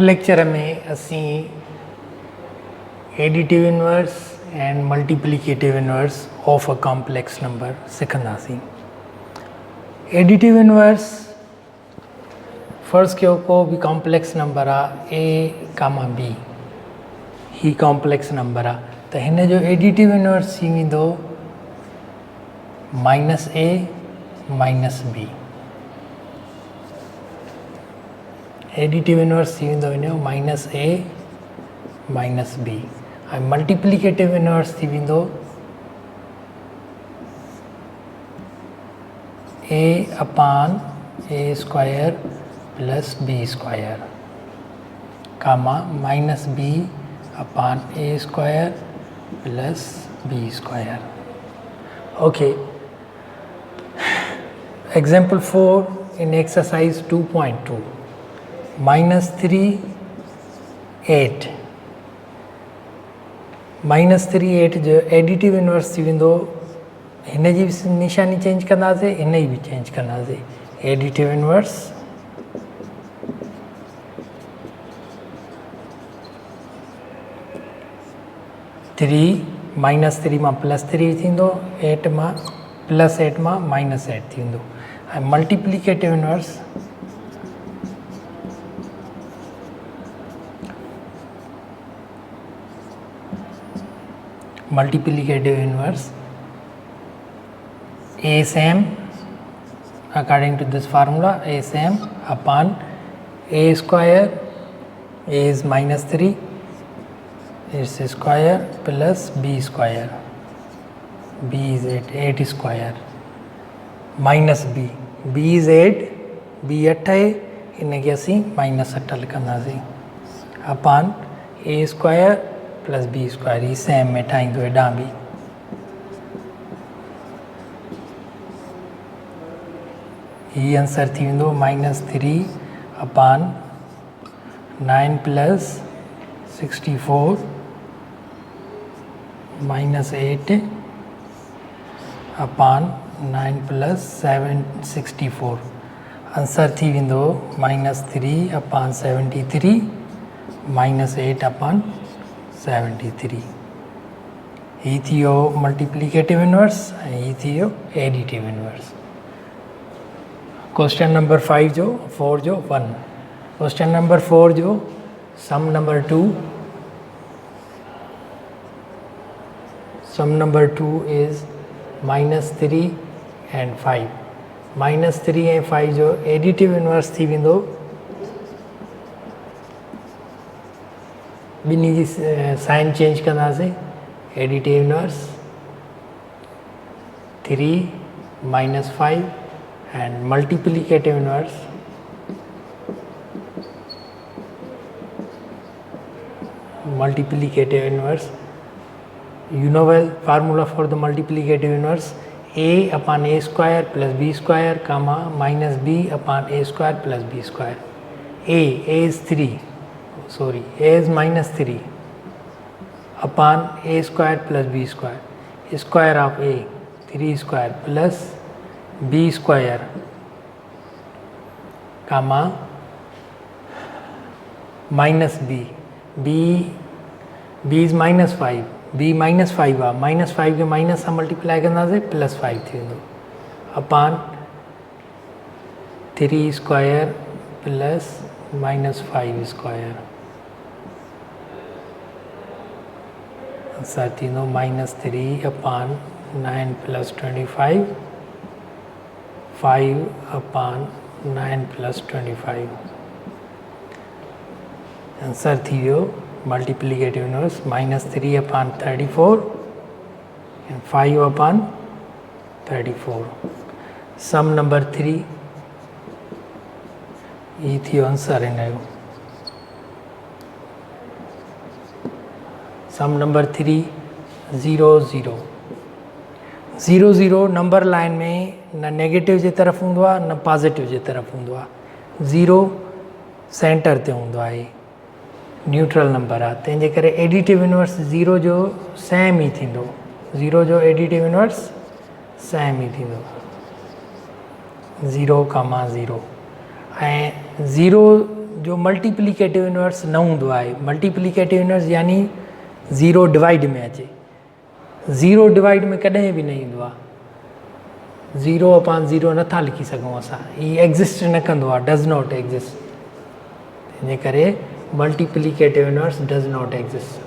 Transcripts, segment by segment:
Lecture में असी additive inverse and multiplicative inverse of a complex number सीखंदासीं। Additive inverse first कयो को भी कॉम्प्लेक्स नंबर आ ए कामा बी, ही कॉम्प्लेक्स नंबर आ तो हिन जो एडिटिव इनवर्स थी वेंदो minus A minus B. Additive inverse थी वेंदो हिन जो माइनस ए माइनस बी। ऐं मल्टीप्लिकेटिव इनवर्स थी वेंदो ए अपान A square plus B square comma minus B अपान A square plus B square. Okay, example 4 in exercise 2.2 -3 8 -3 8 जो एडिटिव इनवर्स थी वेंदो हिन जी निशानी चेंज कंदासीं, हिन जी भी चेंज कंदासीं। एडिटिव इनवर्स -3 मां +3 थींदो, 8 मां +8 मां -8 थींदो। ऐं multiplicative inverse A same according to this formula, A same upon A square, A is -3, its square plus B square, B is 8 square minus B, B is 8, B 8 है, इनके असी -8 लिखंदासीं upon A square plus B square, he same में ठाहींदो हेॾां बि। ही answer थी वेंदो -3 अपान 9 + 64 -8 अपान 9 + 7 64। Answer थी वेंदो -3 अपान 73 -8 अपान 73। ही थी वियो मल्टीप्लिकेटिव इनवर्स ऐं ही थी वियो एडिटिव इनवर्स। क्वेश्चन नंबर 4 जो 1। क्वेश्चन नंबर 4 जो sum number 2। Sum number 2 is -3 and 5। -3 ऐं 5 जो एडिटिव इनवर्स थी वेंदो ॿिन्ही जी साइन चेंज कंदासीं। Additive inverse 3 - 5 and multiplicative inverse you know well formula for the multiplicative inverse, A upon A square plus B square comma minus B upon A square plus B square। A is 3, sorry, A is -3 upon A square plus B square, square of A 3 square plus B square comma minus B, B is -5, B -5 आ, -5 के minus सां multiply कंदासीं +5 थी वेंदो अपान 3 square plus -5 square. Answer थींदो -3 अपान 9 + 25, 5 अपान 9 + 25। Answer थी वियो multiplicative inverse -3 upon 34 and 5 upon 34। सम number 3 ये थी आंसर हिन जो। सम नंबर 3 0 0 0 0 नंबर लाइन में न नेगेटिव जे तरफ़ हूंदो आहे न पॉजिटिव जे तरफ़ हूंदो आहे। 0 सेंटर ते हूंदो आहे, न्यूट्रल नंबर आहे, तंहिंजे करे एडिटिव इनवर्स 0 जो सेम ई थींदो। 0 जो एडिटिव इनवर्स सेम ई थींदो 0, 0 ऐं 0 जो मल्टीप्लिकेटिव इनवर्स न हूंदो आहे, मल्टीप्लिकेटिव इनवर्स यानी 0 डिवाइड में अचे, 0 डिवाइड में कॾहिं बि न ईंदो आहे, 0/0 नथा लिखी सघूं असां, ही एग्ज़िस्ट न कंदो आहे, डज़ नॉट एग्ज़िस्ट, तंहिंजे करे multiplicative inverse does not exist.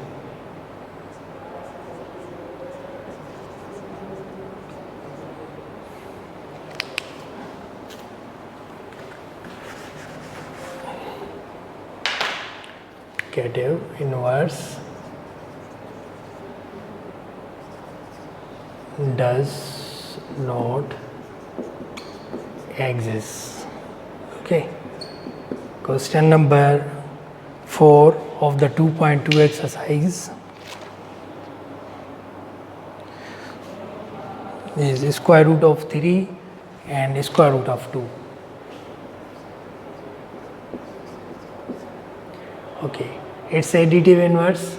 Multiplicative inverse does not exist. Okay. Question number 4 of the 2.2 exercise is square root of 3 and square root of 2. Okay, its additive inverse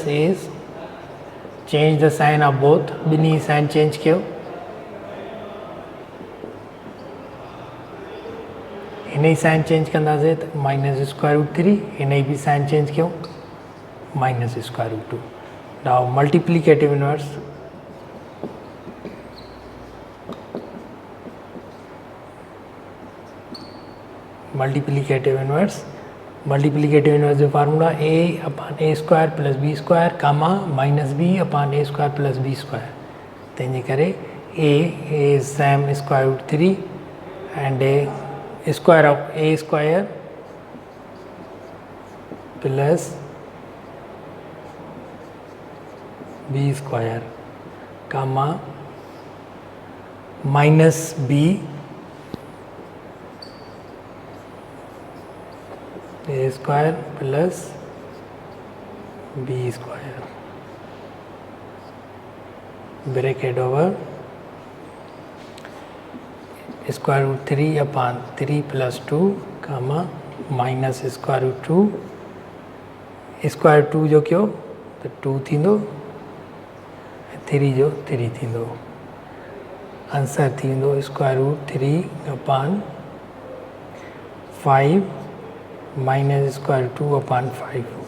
is change the sign of both, Binny sign change कयो, इन sign change कंदासीं त minus square root 3, इन भी sign change कयूं minus square root 2। Now multiplicative inverse, multiplicative inverse जो formula a/a² + b² comma -b/a² + b², तंहिंजे करे a is same square root 3 and a square of a² plus b² comma minus b a² plus b² bracket over square root 3/3 plus 2 comma minus square root 2, square 2 जो कयो त 2 थींदो, 3 जो 3 थींदो, answer थींदो square root 3/5 minus square root 2/5।